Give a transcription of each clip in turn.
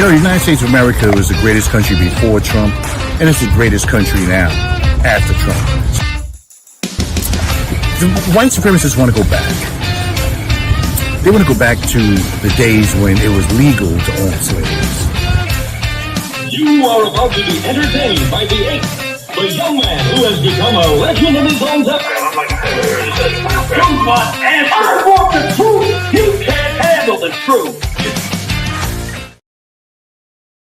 You know, the United States of America was the greatest country before Trump, and it's the greatest country now after Trump. The white supremacists want to go back. They want to go back to the days when it was legal to own slaves. You are about to be entertained by the eighth, the young man who has become a legend in his own time. Come on, and I want the truth. You can't handle the truth.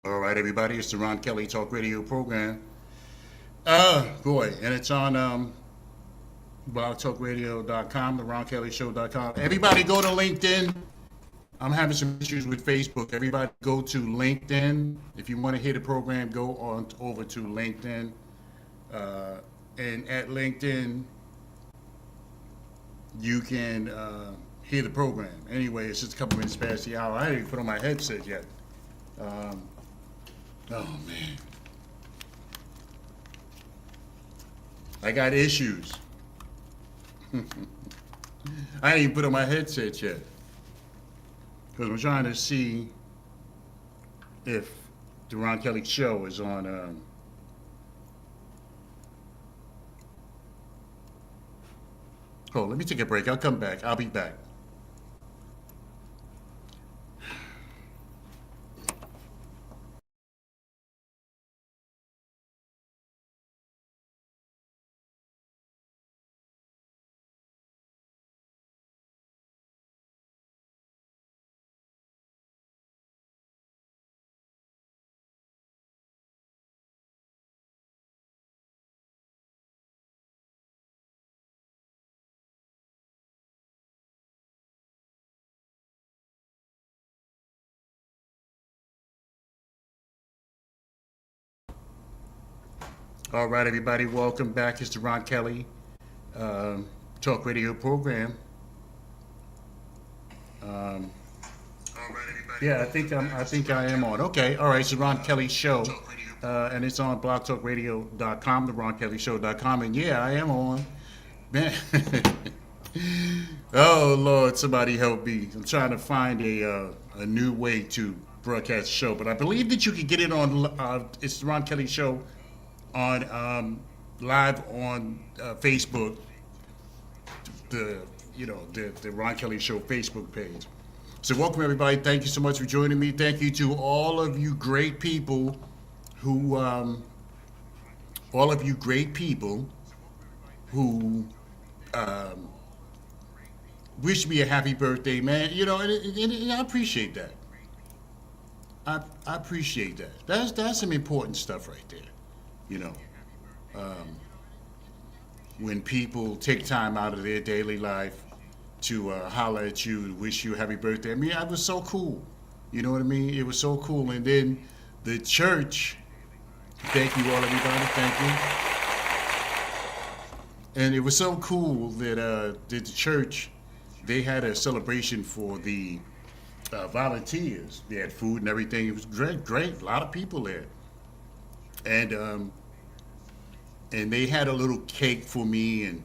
All right, everybody, it's the Ron Kelly Talk Radio program. Boy, and it's on blogtalkradio.com, the RonKellyShow.com. Everybody go to LinkedIn. I'm having some issues with Facebook. Everybody go to LinkedIn. If you want to hear the program, go on over to LinkedIn. And at LinkedIn, you can hear the program. Anyway, it's just a couple minutes past the hour. I didn't even put on my headset yet. Oh, man. I got issues. I ain't even put on my headset yet. Because I'm trying to see if the Ron Kelly Show is on. Oh, let me take a break. I'll come back. I'll be back. All right, everybody, welcome back. It's the Ron Kelly Talk Radio program. Yeah, I think I am on. Okay, all right, it's the Ron Kelly Show, and it's on blogtalkradio.com, the RonKellyShow.com, and yeah, I am on. Man, oh Lord, somebody help me! I'm trying to find a new way to broadcast the show, but I believe that you can get it on. It's the Ron Kelly Show on live on Facebook, the Ron Kelly Show Facebook page. So welcome everybody. Thank you so much for joining me. Thank you to all of you great people who wish me a happy birthday, man. You know, and I appreciate that. I appreciate that. That's some important stuff right there. You know, when people take time out of their daily life to holler at you, wish you a happy birthday. I mean, it was so cool. You know what I mean? It was so cool. And then the church, thank you all, everybody. Thank you. And it was so cool that the church, they had a celebration for the volunteers. They had food and everything. It was great. A lot of people there. And they had a little cake for me, and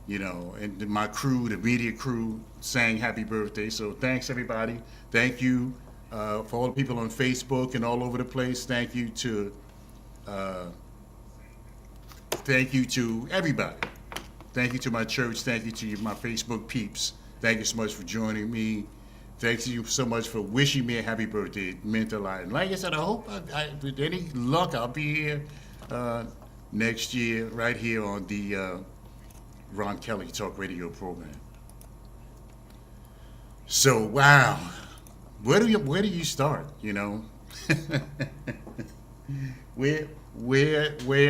and my crew, the media crew, sang happy birthday. So thanks everybody. Thank you for all the people on Facebook and all over the place. Thank you to everybody. Thank you to my church. Thank you to my Facebook peeps. Thank you so much for joining me. Thank you so much for wishing me a happy birthday. It meant a lot. And like I said, I hope with any luck, I'll be here next year, right here on the Ron Kelly Talk Radio program. So wow, where do you start? You know, where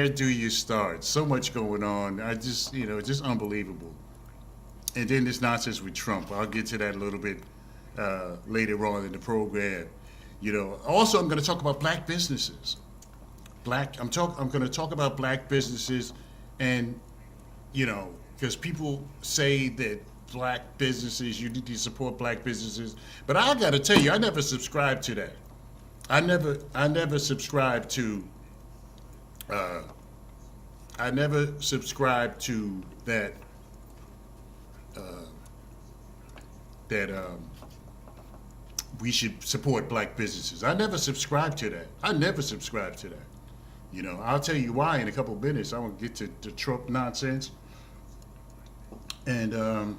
do you start? So much going on. I just just unbelievable. And then this nonsense with Trump. I'll get to that a little bit later on in the program. You know, also I'm going to talk about black businesses. I'm going to talk about black businesses, and because people say that black businesses, you need to support black businesses, but I got to tell you, I never subscribed to that. I never subscribed to that we should support black businesses. I never subscribed to that. I never subscribed to that. You know, I'll tell you why in a couple of minutes. I want to get to the Trump nonsense. And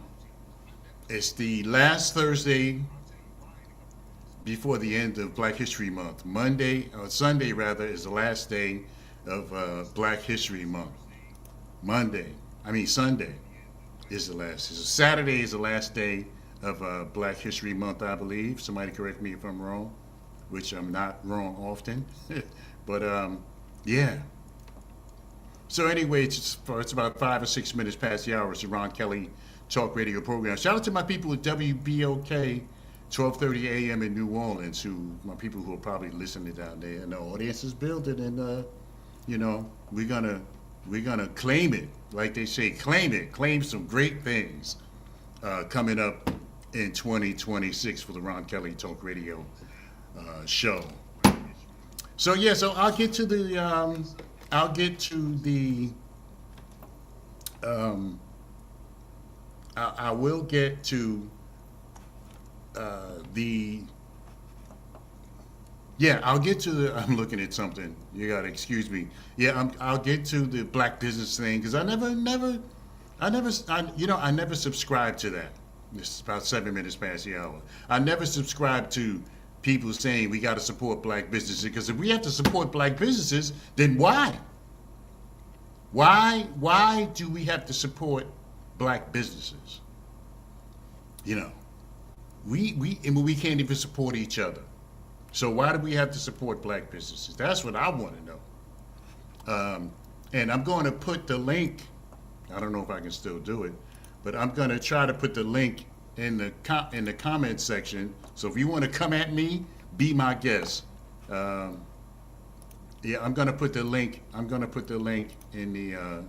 it's the last Thursday before the end of Black History Month. Sunday rather, is the last day of Black History Month. Sunday is the last. Saturday is the last day of Black History Month, I believe. Somebody correct me if I'm wrong, which I'm not wrong often. But yeah. So anyway, it's about 5 or 6 minutes past the hour. It's the Ron Kelly Talk Radio program. Shout out to my people at WBOK, 12:30 a.m. in New Orleans, my people who are probably listening down there. And the audience is building, and you know, we're gonna claim it, like they say, claim some great things coming up in 2026 for the Ron Kelly Talk Radio show. So yeah, so I'll get to the I will get to I'll get to the, I'm looking at something. You gotta excuse me. Yeah, I'll get to the black business thing, because I never subscribed to that. It's about 7 minutes past the hour. I never subscribed to people saying we got to support black businesses, because if we have to support black businesses, then why? Why do we have to support black businesses? You know, we can't even support each other. So why do we have to support black businesses? That's what I want to know. And I'm going to put the link. I don't know if I can still do it, but I'm going to try to put the link in the comment section. So if you want to come at me, be my guest. I'm going to put the link. I'm going to put the link in the.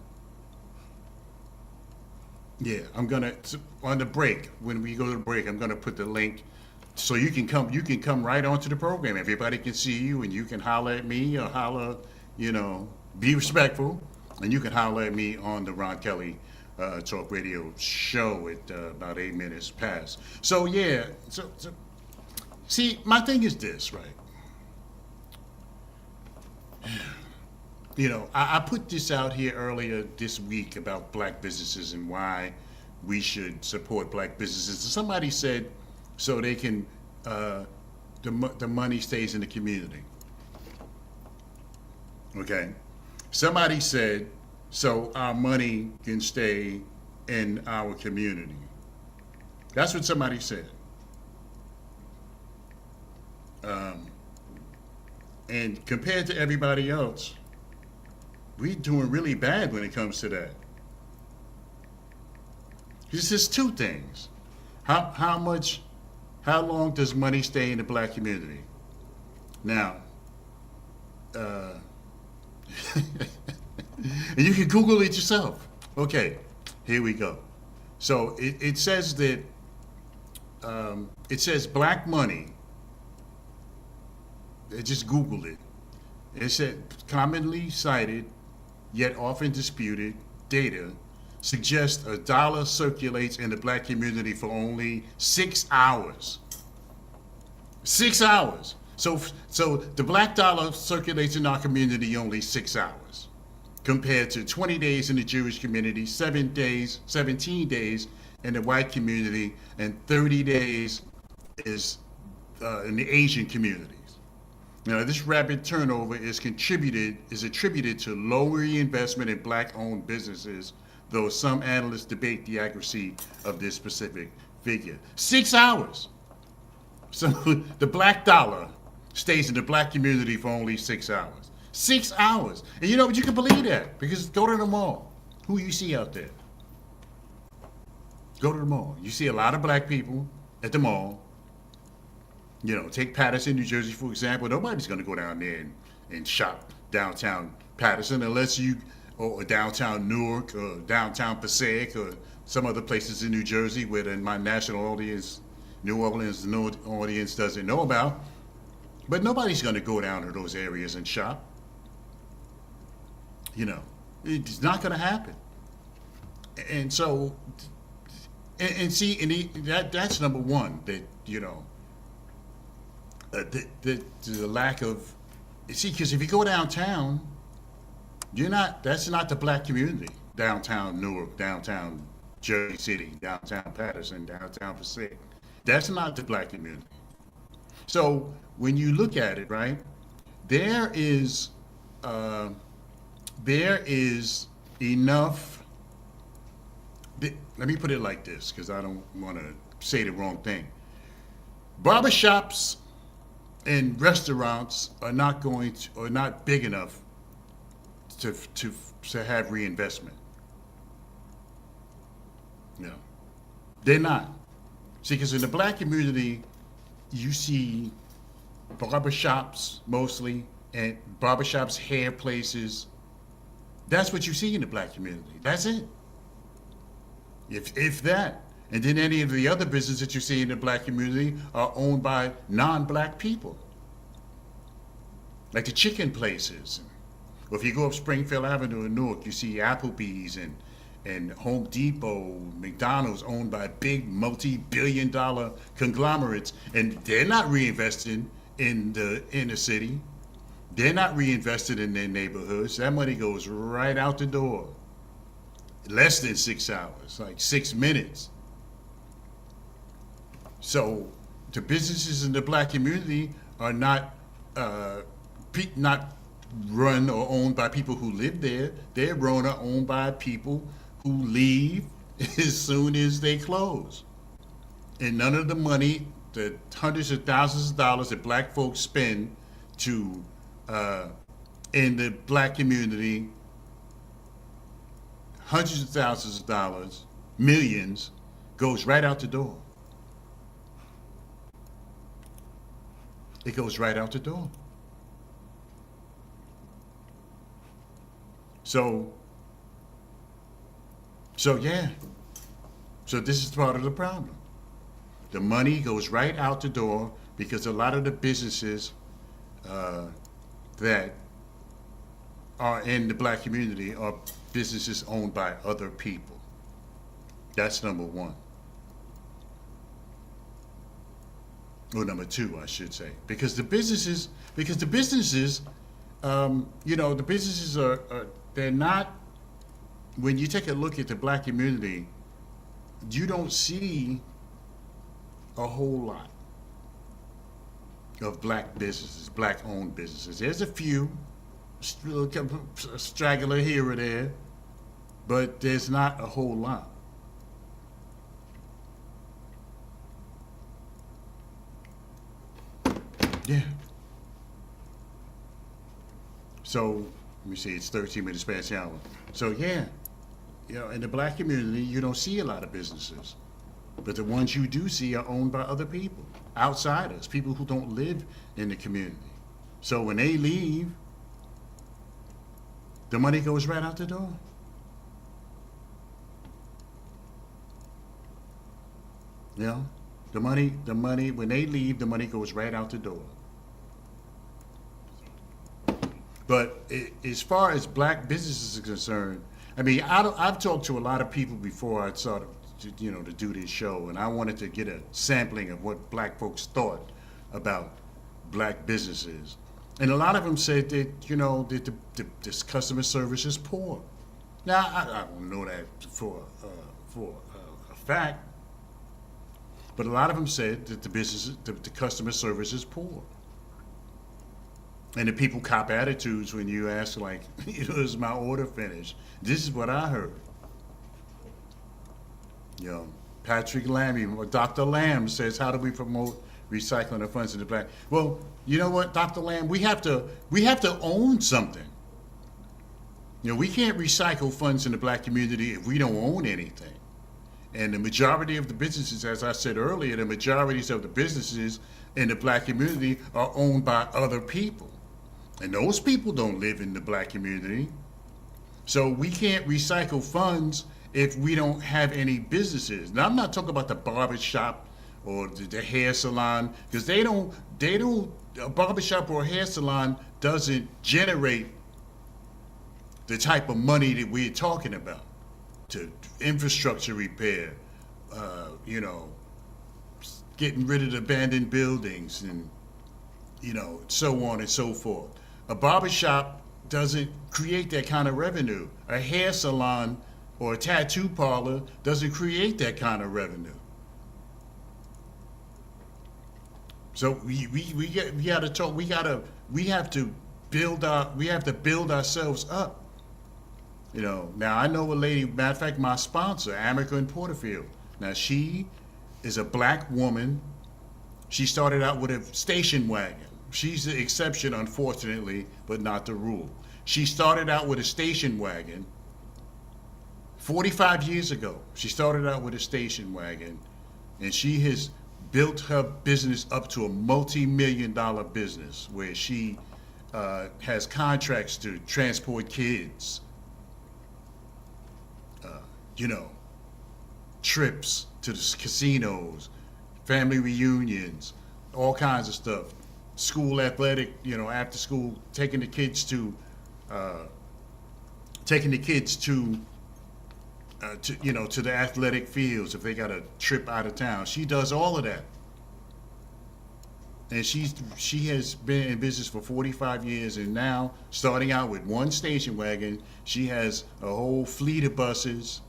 I'm going to, on the break, when we go to the break, I'm going to put the link so you can come right onto the program. Everybody can see you, and you can holler at me, or holler, be respectful, and you can holler at me on the Ron Kelly Talk Radio show at about 8 minutes past. So yeah, so see, my thing is this, right? I put this out here earlier this week about black businesses and why we should support black businesses. And somebody said, so they can, the money stays in the community. Okay? Somebody said, so our money can stay in our community. That's what somebody said. And compared to everybody else, we're doing really bad when it comes to that. This is two things. How long does money stay in the black community? Now, and you can Google it yourself. Okay, here we go. So it says that, it says black money, I just Googled it. It said commonly cited, yet often disputed, data suggests a dollar circulates in the black community for only 6 hours. 6 hours. So the black dollar circulates in our community only 6 hours, compared to 20 days in the Jewish community, 17 days in the white community, and 30 days is in the Asian communities. Now, this rapid turnover is attributed to lower reinvestment in black-owned businesses, though some analysts debate the accuracy of this specific figure. 6 hours. So the black dollar stays in the black community for only 6 hours. 6 hours. And you know what? You can believe that, because go to the mall. Who you see out there? Go to the mall. You see a lot of black people at the mall. Take Patterson, New Jersey, for example. Nobody's going to go down there and shop downtown Patterson or downtown Newark, or downtown Passaic, or some other places in New Jersey where my national audience, New Orleans audience doesn't know about. But nobody's going to go down to those areas and shop. It's not going to happen. And so, that's number one, that, The lack of, see, because if you go downtown, that's not the black community. Downtown Newark, downtown Jersey City, downtown Patterson, downtown Passaic. That's not the black community. So when you look at it, right, there is uh, there is enough. Let me put it like this, because I don't want to say the wrong thing. Barbershops and restaurants are not big enough to have reinvestment. No, they're not. See, because in the black community, you see barbershops mostly, and barbershops, hair places. That's what you see in the black community. That's it. If that. And then any of the other businesses that you see in the black community are owned by non-black people. Like the chicken places. Or if you go up Springfield Avenue in Newark, you see Applebee's and Home Depot, McDonald's, owned by big multi-billion-dollar conglomerates, and they're not reinvesting in the inner city. They're not reinvested in their neighborhoods. That money goes right out the door. Less than 6 hours, like 6 minutes. So the businesses in the black community are not not run or owned by people who live there. They're run or owned by people who leave as soon as they close. And none of the money, the hundreds of thousands of dollars that black folks spend to in the black community, hundreds of thousands of dollars, millions, goes right out the door. It goes right out the door. So yeah. So this is part of the problem. The money goes right out the door because a lot of the businesses that are in the black community are businesses owned by other people. That's number one. Or number two, I should say. Because the businesses, the businesses are they're not, when you take a look at the black community, you don't see a whole lot of black businesses, black owned businesses. There's a few, a straggler here or there, but there's not a whole lot. Yeah. So, let me see, it's 13 minutes past the hour. So yeah, in the black community, you don't see a lot of businesses. But the ones you do see are owned by other people, outsiders, people who don't live in the community. So when they leave, the money goes right out the door. The money, when they leave, the money goes right out the door. But as far as black businesses are concerned, I mean, I've talked to a lot of people before I started, to do this show, and I wanted to get a sampling of what black folks thought about black businesses. And a lot of them said that, this customer service is poor. Now, I don't know that for a fact, but a lot of them said that the customer service is poor. And the people cop attitudes when you ask, like, is my order finished? This is what I heard. Patrick Lammy, or Dr. Lamb says, how do we promote recycling of funds in the black? Well, you know what, Dr. Lamb, we have to own something. We can't recycle funds in the black community if we don't own anything. And the majority of the businesses, as I said earlier, the majorities of the businesses in the black community are owned by other people. And those people don't live in the black community. So we can't recycle funds if we don't have any businesses. Now, I'm not talking about the barber shop or the hair salon, because a barber shop or a hair salon doesn't generate the type of money that we're talking about. To infrastructure repair, getting rid of the abandoned buildings and so on and so forth. A barbershop doesn't create that kind of revenue. A hair salon or a tattoo parlor doesn't create that kind of revenue. So we got to talk. We have to build ourselves up. Now I know a lady. Matter of fact, my sponsor, America in Porterfield. Now she is a black woman. She started out with a station wagon. She's the exception, unfortunately, but not the rule. She started out with a station wagon 45 years ago. She started out with a station wagon, and she has built her business up to a multi-million-dollar business where she has contracts to transport kids, trips to the casinos, family reunions, all kinds of stuff. School athletic, after school, taking the kids to the athletic fields if they got a trip out of town. She does all of that. And she has been in business for 45 years, and now, starting out with one station wagon, she has a whole fleet of buses,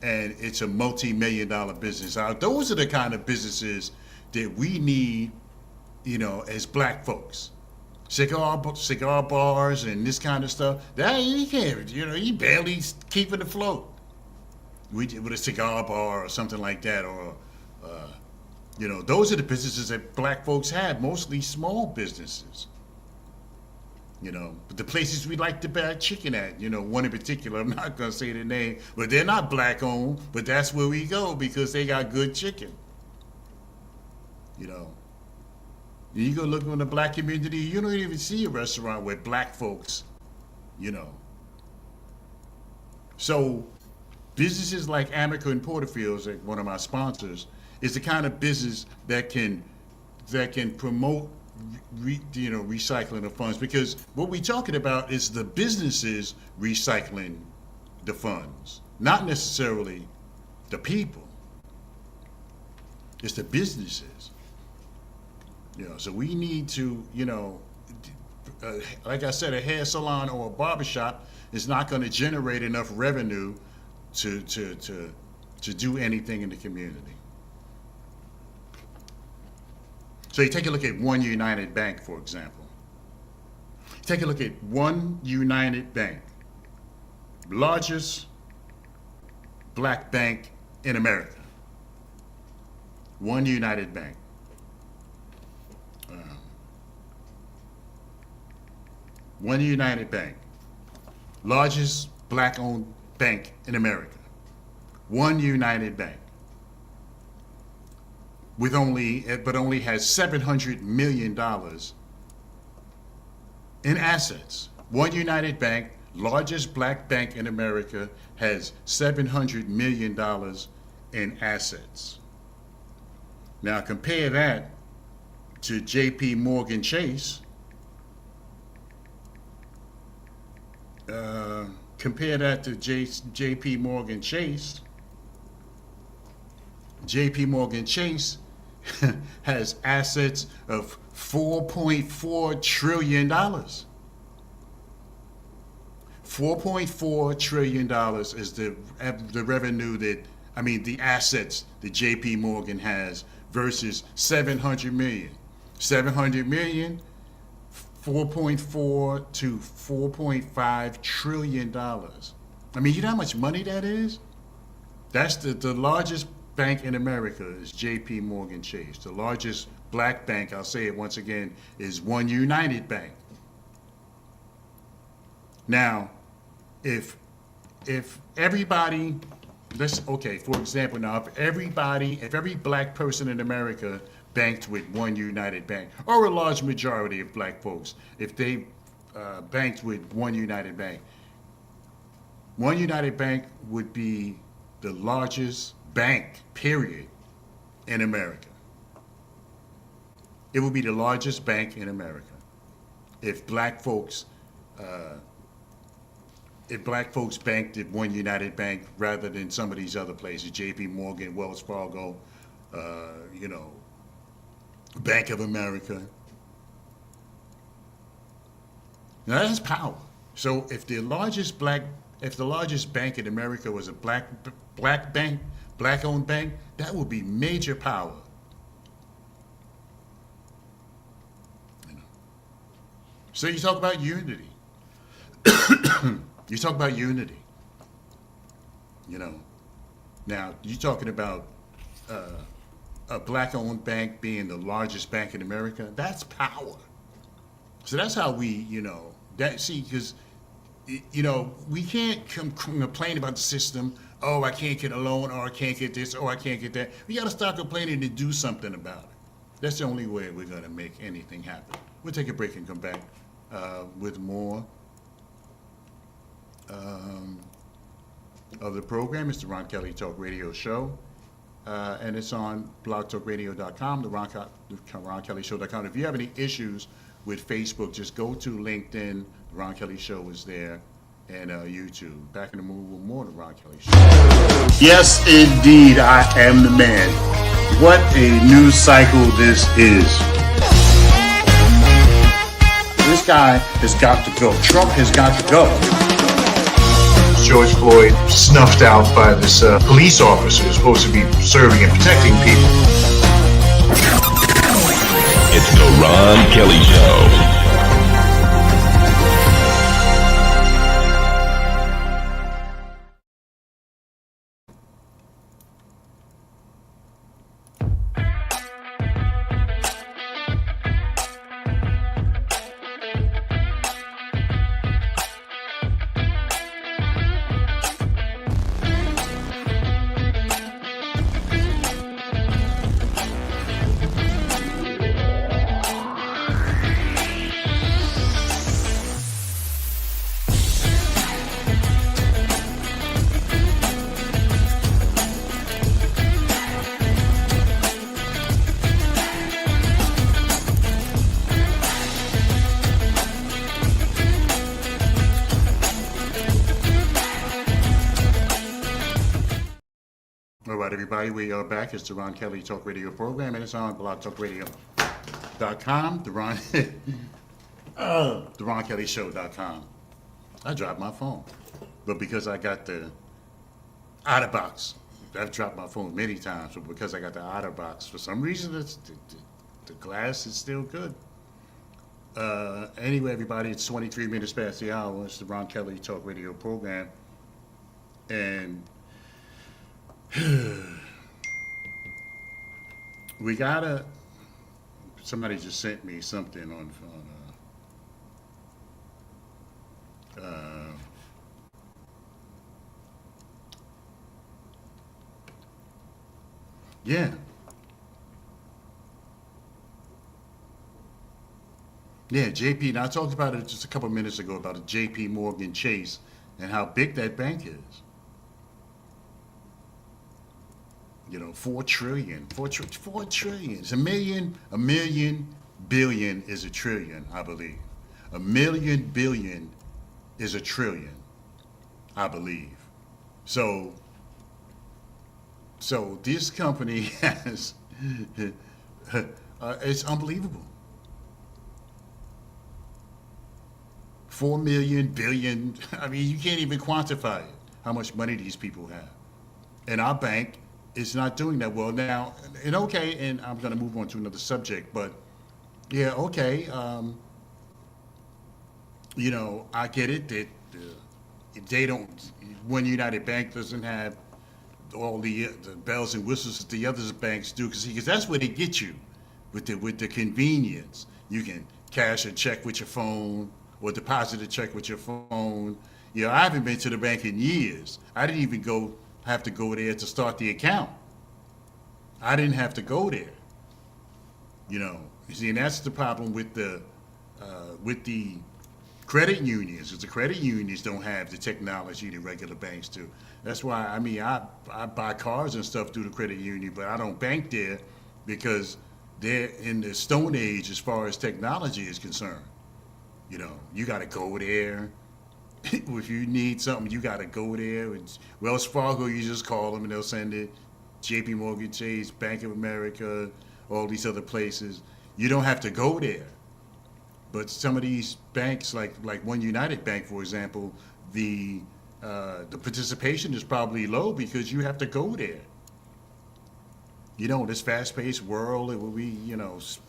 and it's a multi-million-dollar business. Now, those are the kind of businesses that we need, as black folks. Cigar bars and this kind of stuff. That you can't, you barely keeping afloat. With a cigar bar or something like that, or those are the businesses that black folks have, mostly small businesses. But the places we like to buy chicken at, one in particular, I'm not gonna say the name, but they're not black owned, but that's where we go because they got good chicken. You go look in the black community, you don't even see a restaurant with black folks, So businesses like Amica and Porterfield, like one of my sponsors, is the kind of business that can promote recycling of funds, because what we're talking about is the businesses recycling the funds, not necessarily the people. It's the businesses. So we need to, like I said, a hair salon or a barbershop is not going to generate enough revenue to do anything in the community. So you take a look at One United Bank, for example. Take a look at One United Bank, largest black bank in America. One United Bank. One United Bank, largest black-owned bank in America. One United Bank, but only has $700 million in assets. One United Bank, largest black bank in America, has $700 million in assets. Now compare that to J.P. Morgan Chase. Compare that to J.P. Morgan Chase. J.P. Morgan Chase has assets of $4.4 trillion. $4.4 trillion is the revenue the assets that J.P. Morgan has versus 700 million. 700 million, 4.4 to 4.5 trillion dollars. You know how much money that is? That's the largest bank in America is J.P. Morgan Chase. The largest black bank, I'll say it once again, is One United Bank. Now, if everybody, for example, now if every black person in America banked with One United Bank, or a large majority of black folks, if they banked with One United Bank, One United Bank would be the largest bank, period, in America. It would be the largest bank in America if black folks banked at One United Bank rather than some of these other places, J.P. Morgan, Wells Fargo, Bank of America. Now that's power. So if the largest bank in America was a black bank, black owned bank, that would be major power. You know. So you talk about unity. You talk about unity. You know. Now you're talking about a black owned bank being the largest bank in America. That's power. So that's how we, because we can't complain about the system. Oh, I can't get a loan, or I can't get this, or I can't get that. We got to start complaining and do something about it. That's the only way we're going to make anything happen. We'll take a break and come back with more of the program. It's the Ron Kelly Talk Radio Show. And it's on blogtalkradio.com, the RonKellyShow.com. If you have any issues with Facebook, just go to LinkedIn. The Ron Kelly Show is there, and YouTube. Back in the mood with more of the Ron Kelly Show. Yes, indeed, I am the man. What a news cycle this is. This guy has got to go. Trump has got to go. George Floyd snuffed out by this police officer who's supposed to be serving and protecting people. It's the Ron Kelly Show. All right, everybody, we are back. It's the Ron Kelly Talk Radio program, and it's on blogtalkradio.com, the RonKellyShow.com. I dropped my phone, but because I got the OtterBox, I've dropped my phone many times, but because I got the OtterBox, for some reason, the glass is still good. Anyway, everybody, it's 23 minutes past the hour. It's the Ron Kelly Talk Radio program, and we gotta. Somebody just sent me something on yeah. Yeah, JP. Now I talked about it just a couple minutes ago about a JP Morgan Chase and how big that bank is. 4 trillion. It's a million billion is a trillion, I believe. A million billion is a trillion, I believe. So this company has, it's unbelievable. 4 million billion, I mean, you can't even quantify it, how much money these people have. And our bank is not doing that well now. And okay, and I'm going to move on to another subject, but yeah, okay. I get it that they don't. One United Bank doesn't have all the bells and whistles that the other banks do, because that's where they get you with the convenience. You can cash a check with your phone or deposit a check with your phone. I haven't been to the bank in years. I didn't even have to go there to start the account. I didn't have to go there. You see, and that's the problem with the credit unions, because the credit unions don't have the technology that regular banks do. That's why, I buy cars and stuff through the credit union, but I don't bank there because they're in the Stone Age as far as technology is concerned. You got to go there. If you need something, you got to go there. Wells Fargo, you just call them and they'll send it. JP Morgan Chase, Bank of America, all these other places. You don't have to go there. But some of these banks, like One United Bank, for example, the participation is probably low because you have to go there. This fast-paced world where we,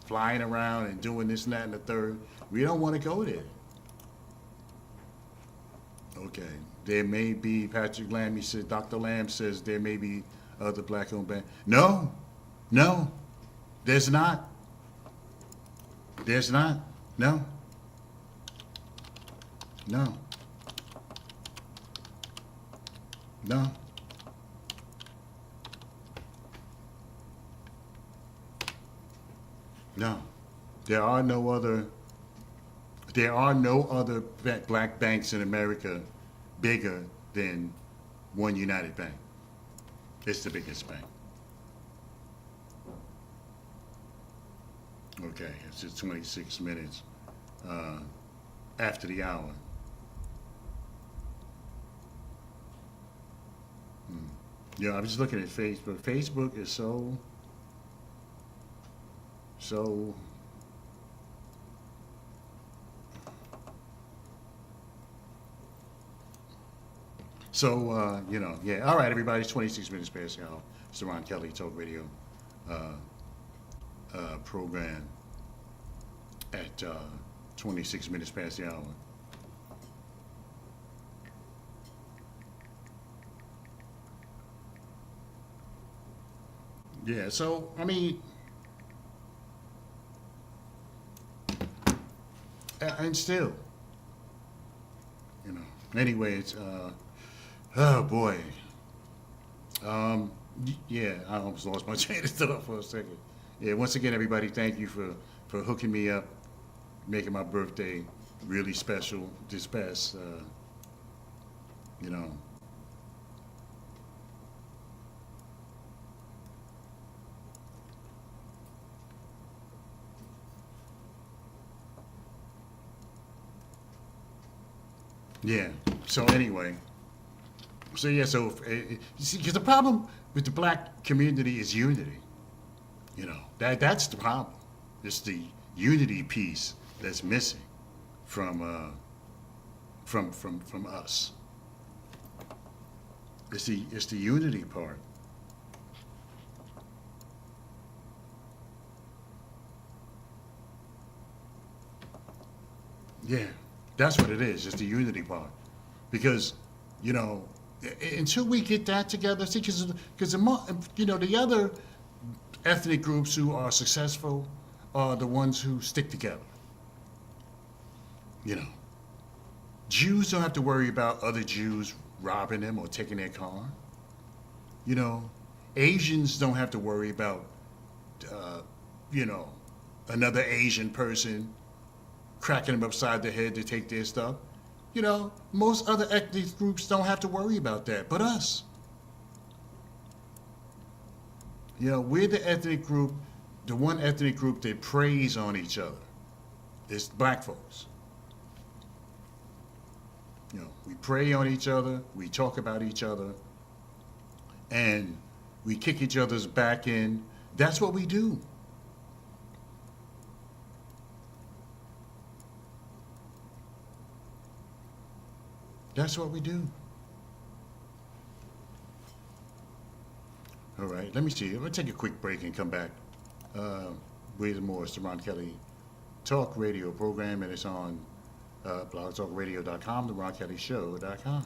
flying around and doing this and that and the third, we don't want to go there. Okay, there may be, Patrick Lamb, he said, Dr. Lamb says there may be other black-owned banks. No, there's not. There's not. No. No. No. No. There are no other black banks in America bigger than One United Bank. It's the biggest bank. Okay, it's just 26 minutes after the hour. Yeah, I'm just looking at Facebook. Facebook is so yeah. All right, everybody, it's 26 minutes past the hour. It's the Ron Kelly Talk Radio program at 26 minutes past the hour. Yeah, so, I mean, and still, anyway, it's, oh boy. Yeah, I almost lost my train of thought for a second. Yeah, once again, everybody, thank you for hooking me up, making my birthday really special this past, Yeah. So anyway, you see, because the problem with the black community is unity. That's the problem. It's the unity piece that's missing from us. It's the unity part. Yeah. That's what it is. It's the unity part, because, until we get that together, see, because the other ethnic groups who are successful are the ones who stick together. Jews don't have to worry about other Jews robbing them or taking their car. Asians don't have to worry about, another Asian person cracking them upside the head to take their stuff. Most other ethnic groups don't have to worry about that, but us. We're the ethnic group, the one ethnic group that preys on each other. It's black folks. We prey on each other, we talk about each other, and we kick each other's back in. That's what we do. That's what we do. All right, let me see. I'm going to take a quick break and come back with more. It's the Ron Kelly Talk Radio program, and it's on blogtalkradio.com, the RonKellyShow.com.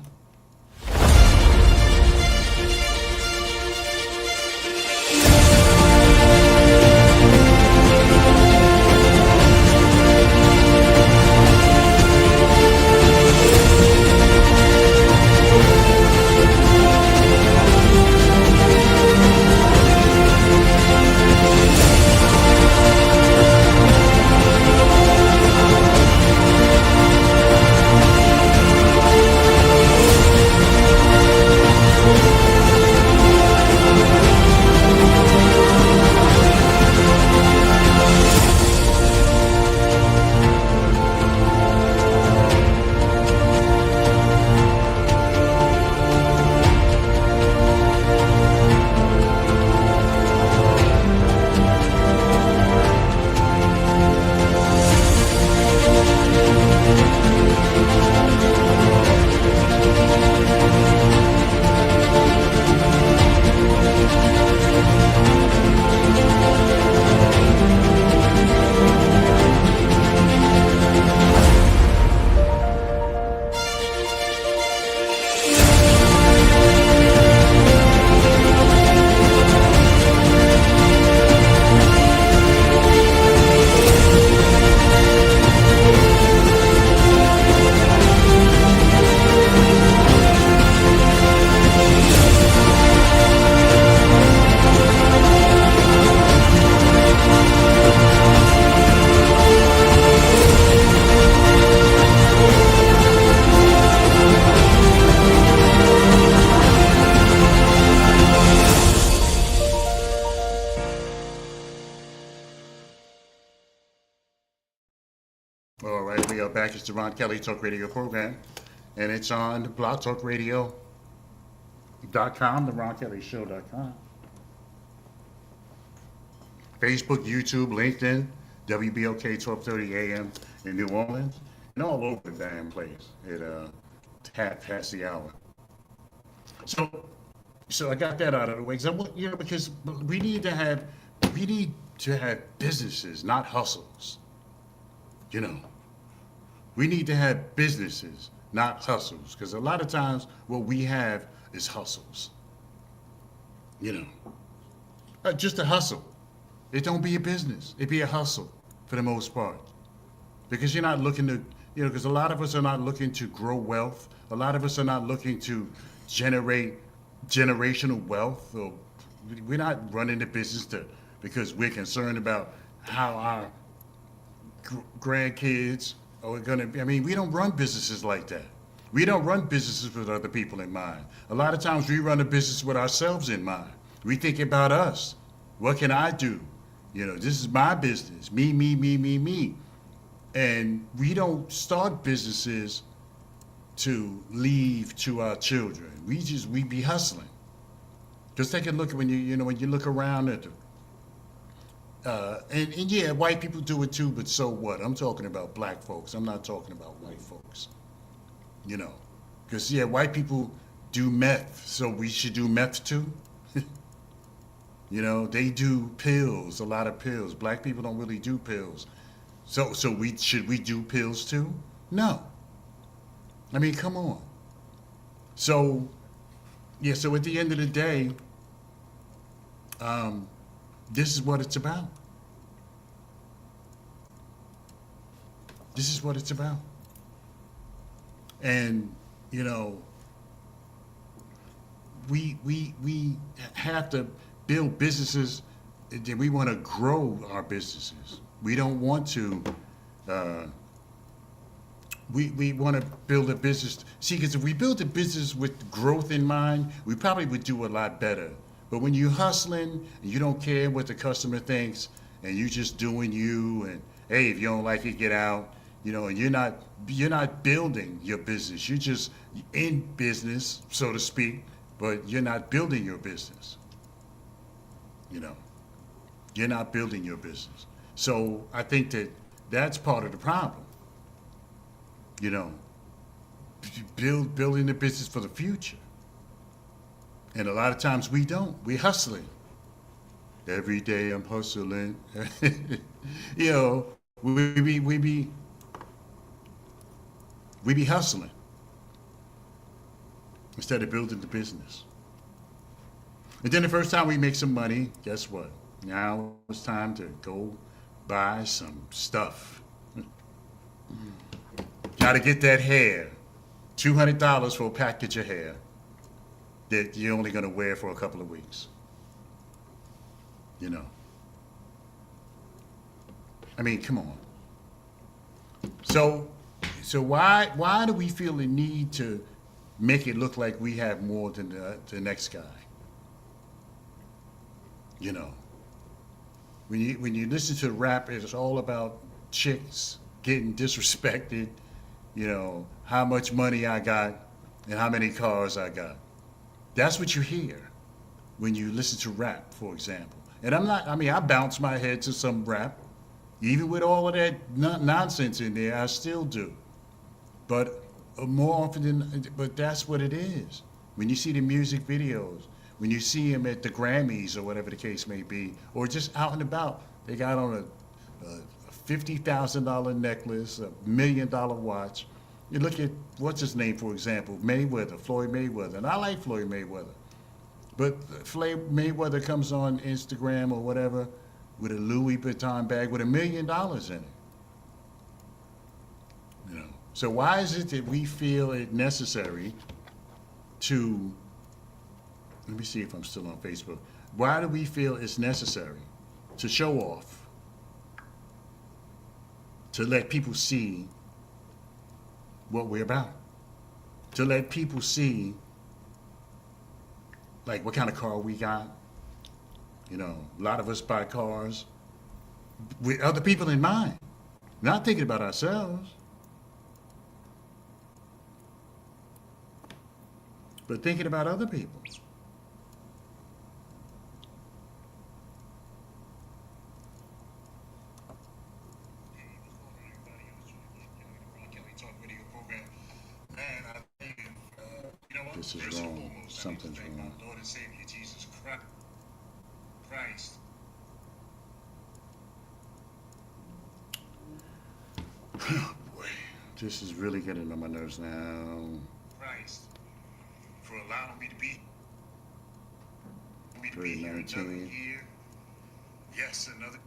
the Ron Kelly Talk Radio program, and it's on blogtalkradio.com, the RonKellyShow.com. Facebook, YouTube, LinkedIn, WBOK 1230 AM in New Orleans, and all over the damn place at past the hour. So I got that out of the way. Because we need to have businesses, not hustles. You know, we need to have businesses, not hustles, because a lot of times what we have is hustles. You know, just a hustle. It don't be a business. It be a hustle for the most part, because you're not looking to, because a lot of us are not looking to grow wealth. A lot of us are not looking to generate generational wealth. Or we're not running the business because we're concerned about how our grandkids are going to be. I mean, we don't run businesses like that. We don't run businesses with other people in mind. A lot of times we run a business with ourselves in mind. We think about us. What can I do? This is my business. Me, me, me, me, me. And we don't start businesses to leave to our children. We be hustling. Just take a look at when you look around at and yeah, white people do it too, but so what? I'm talking about black folks. I'm not talking about white folks. Because white people do meth, so we should do meth too. They do pills, a lot of pills. Black people don't really do pills. So should we do pills too? No. I mean, come on. So at the end of the day, this is what it's about. This is what it's about. And, we have to build businesses that we want to grow our businesses. We don't want to, we want to build a business. See, because if we build a business with growth in mind, we probably would do a lot better. But when you're hustling and you don't care what the customer thinks and you're just doing you, and hey, if you don't like it, get out, and you're not building your business. You're just in business, so to speak, but you're not building your business. You're not building your business. So I think that's part of the problem. Building the business for the future. And a lot of times we don't. We're hustling. Every day I'm hustling. We be hustling instead of building the business. And then the first time we make some money, guess what? Now it's time to go buy some stuff. Got to get that hair. $200 for a package of hair that you're only going to wear for a couple of weeks. I mean, come on. So why do we feel the need to make it look like we have more than the next guy? When you listen to rap, it's all about chicks getting disrespected, how much money I got and how many cars I got. That's what you hear when you listen to rap, for example. And I bounce my head to some rap. Even with all of that nonsense in there, I still do. But more often but that's what it is. When you see the music videos, when you see them at the Grammys or whatever the case may be, or just out and about, they got on a $50,000 necklace, $1 million watch. You look at, what's his name, for example, Floyd Mayweather. And I like Floyd Mayweather. But Floyd Mayweather comes on Instagram or whatever with a Louis Vuitton bag with $1 million in it. So why is it that we feel it necessary to, let me see if I'm still on Facebook. Why do we feel it's necessary to show off, to let people see what we're about, to let people see like what kind of car we got? A lot of us buy cars with other people in mind, not thinking about ourselves. but thinking about other people. This is wrong. Something's wrong. Lord and Savior Jesus Christ. Oh boy, this is really getting on my nerves now. Christ, for allowing me to be here another 319. year. Yes, another